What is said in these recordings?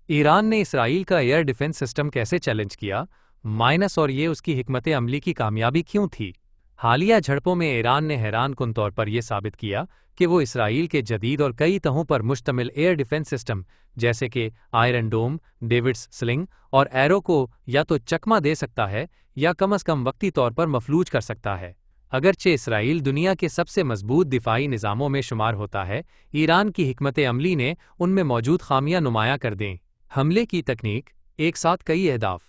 Iran ने Israel का air defence system कैसे चैलेंज किया माइनस और ये उसकी हिकमत अमली की कामयाबी क्यों थी। हालिया झड़पों में ईरान ने हैरानकुन तौर पर यह साबित किया कि वो इसराइल के जदीद और कई तहों पर मुश्तमिल एयर डिफेंस सिस्टम जैसे कि आयरन डोम, डेविड्स स्लिंग और एरो को या तो चकमा दे सकता है या कम अज़ कम वक्ती तौर पर मफलूज कर सकता है। अगरचे इसराइल दुनिया के सबसे मजबूत दिफाई निज़ामों में शुमार होता है, ईरान की हिकमत अमली ने उनमें मौजूद खामियां नुमाया कर दें। हमले की तकनीक, एक साथ कई अहदाफ।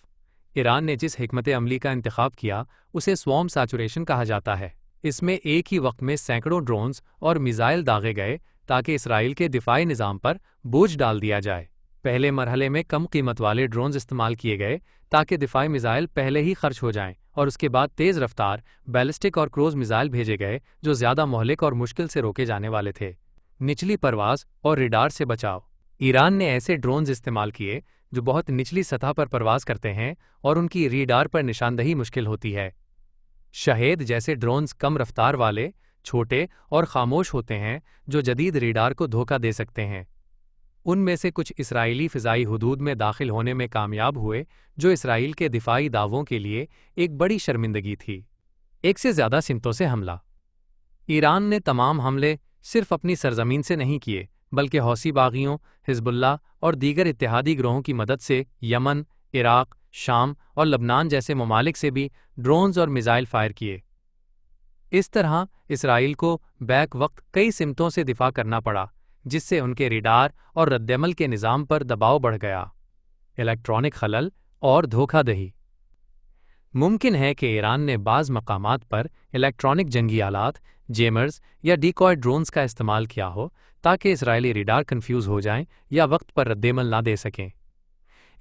ईरान ने जिस हिकमत अमली का इंतखाब किया उसे स्वॉर्म सैचुरेशन कहा जाता है। इसमें एक ही वक्त में सैकड़ों ड्रोन्स और मिसाइल दागे गए ताकि इसराइल के दिफाई निज़ाम पर बोझ डाल दिया जाए। पहले मरहले में कम कीमत वाले ड्रोन्स इस्तेमाल किए गए ताकि दिफाई मिसाइल पहले ही खर्च हो जाएं, और उसके बाद तेज़ रफ्तार बैलिस्टिक और क्रूज मिसाइल भेजे गए जो ज़्यादा मोहलिक और मुश्किल से रोके जाने वाले थे। निचली परवाज़ और रिडार से बचाव। ईरान ने ऐसे ड्रोन्स इस्तेमाल किए जो बहुत निचली सतह पर परवाज़ करते हैं और उनकी रीडार पर निशानदही मुश्किल होती है। शहेद जैसे ड्रोन्स कम रफ्तार वाले, छोटे और खामोश होते हैं जो जदीद रीडार को धोखा दे सकते हैं। उनमें से कुछ इसराइली फ़िज़ाई हुदूद में दाखिल होने में कामयाब हुए, जो इसराइल के दिफाई दावों के लिए एक बड़ी शर्मिंदगी थी। एक से ज़्यादा सिमतों से हमला। ईरान ने तमाम हमले सिर्फ अपनी सरजमीन से नहीं किए, बल्कि हौसी बागियों, हिजबुल्लाह और दीगर इत्तेहादी ग्रोहों की मदद से यमन, इराक, शाम और लबनान जैसे ममालिक से भी ड्रोन्स और मिसाइल फायर किए। इस तरह इसराइल को बैक वक्त कई सिमतों से दिफा करना पड़ा, जिससे उनके रिडार और रद्दमल के निज़ाम पर दबाव बढ़ गया। इलेक्ट्रॉनिक खलल और धोखाधही। मुमकिन है कि ईरान ने बाज़ मकामात पर इलेक्ट्रॉनिक जंगी आलात, जेमर्स या डिकॉय ड्रोन्स का इस्तेमाल किया हो ताकि इसराइली रिडार कंफ्यूज हो जाएं या वक्त पर रद्देमल ना दे सकें।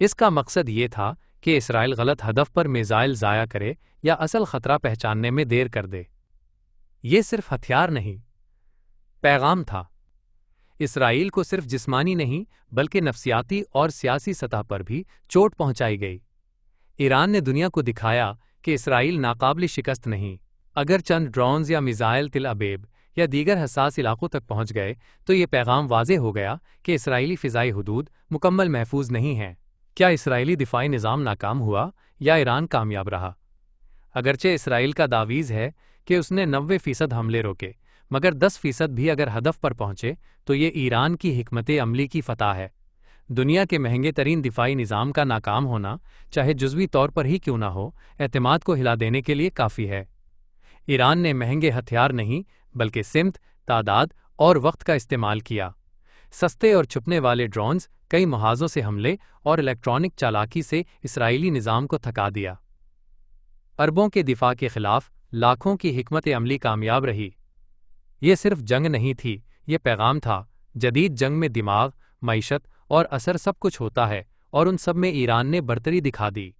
इसका मकसद ये था कि इसराइल गलत हदफ पर मिसाइल ज़ाया करे या असल ख़तरा पहचानने में देर कर दे। ये सिर्फ हथियार नहीं, पैगाम था। इसराइल को सिर्फ जिस्मानी नहीं बल्कि नफ्सियाती और सियासी सतह पर भी चोट पहुंचाई गई। ईरान ने दुनिया को दिखाया कि इसराइल नाकाबिल शिकस्त नहीं। अगर चंद ड्रोन्स या मिसाइल तिल अबेब या दीगर हसास इलाकों तक पहुंच गए तो ये पैगाम वाज़ेह हो गया कि इसराइली फ़िज़ाई हुदूद मुकम्मल महफूज नहीं हैं। क्या इसराइली दिफाई निज़ाम नाकाम हुआ या ईरान कामयाब रहा? अगरचे इसराइल का दावीज़ है कि उसने 90% हमले रोके, मगर 10% भी अगर हदफ पर पहुंचे तो ये ईरान की हिकमत अमली की फ़तह है। दुनिया के महंगे तरीन दिफाई निज़ाम का नाकाम होना, चाहे जुज़वी तौर पर ही क्यों ना हो, एतमाद को हिला देने के लिए काफ़ी है। ईरान ने महंगे हथियार नहीं बल्कि सिमत, तादाद और वक्त का इस्तेमाल किया। सस्ते और छुपने वाले ड्रोन्स कई महाज़ों से हमले और इलेक्ट्रॉनिक चालाकी से इसराइली निज़ाम को थका दिया। अरबों के दिफा के खिलाफ लाखों की हिकमत अमली कामयाब रही। ये सिर्फ जंग नहीं थी, ये पैगाम था। जदीद जंग में दिमाग, मईशत और असर सब कुछ होता है, और उन सब में ईरान ने बरतरी दिखा दी।